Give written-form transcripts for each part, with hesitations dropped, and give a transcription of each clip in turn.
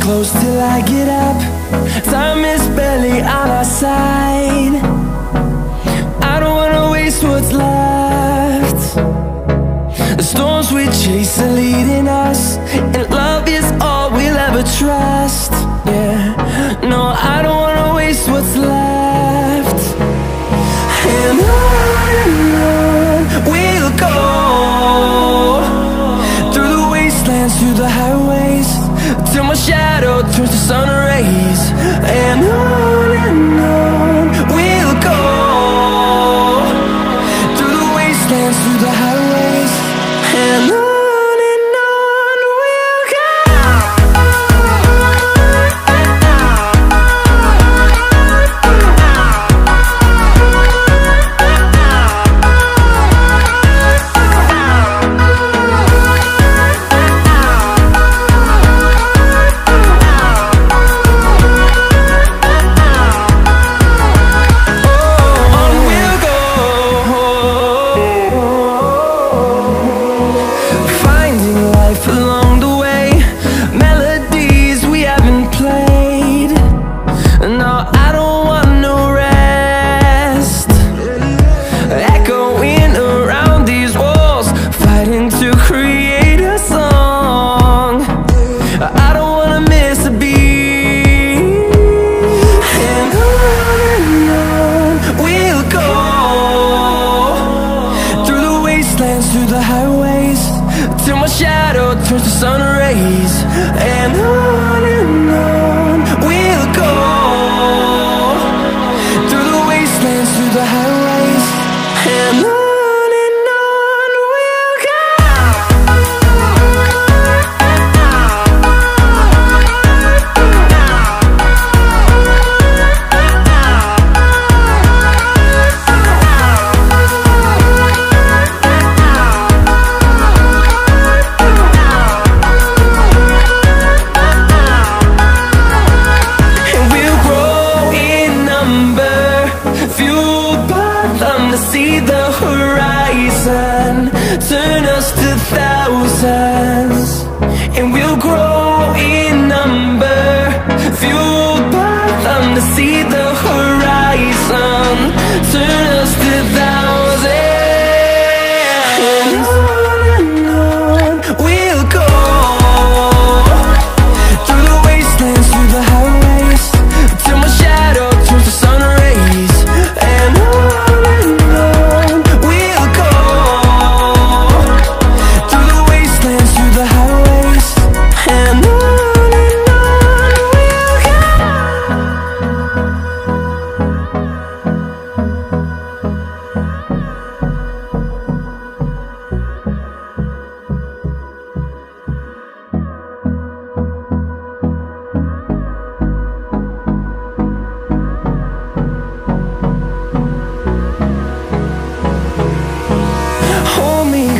close till I get up. Time is barely on our side. I don't wanna waste what's left. The storms we chase are leading us, and love is all we'll ever trust. Yeah, no, I don't wanna waste what's left. And on we'll go, through the wastelands, through the highways, till my shadow turns to sun rays. And on we'll go, through the wastelands, through the highways, and on we'll go. Through the highways, till my shadow turns to sun rays. And on we'll go, through the wastelands, through the highways, and on we'll go. See the horizon turn us to thousands, and we'll grow in number, fueled by them. To see the horizon turn us to thousands, and on we'll go, through the wastelands, through the highways, till my shadow turns to sun rays. And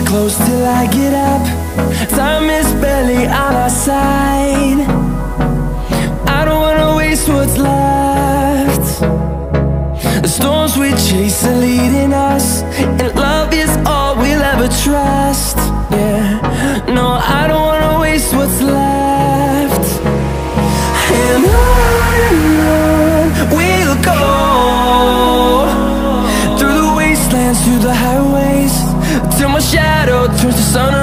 close till I get up. Time is barely on our side. I don't wanna waste what's left. The storms we chase are leading us, and love is all we'll ever trust. Yeah, no, I don't wanna waste what's left. And on we'll go, through the wastelands, through the highways, till my shadow turns to sun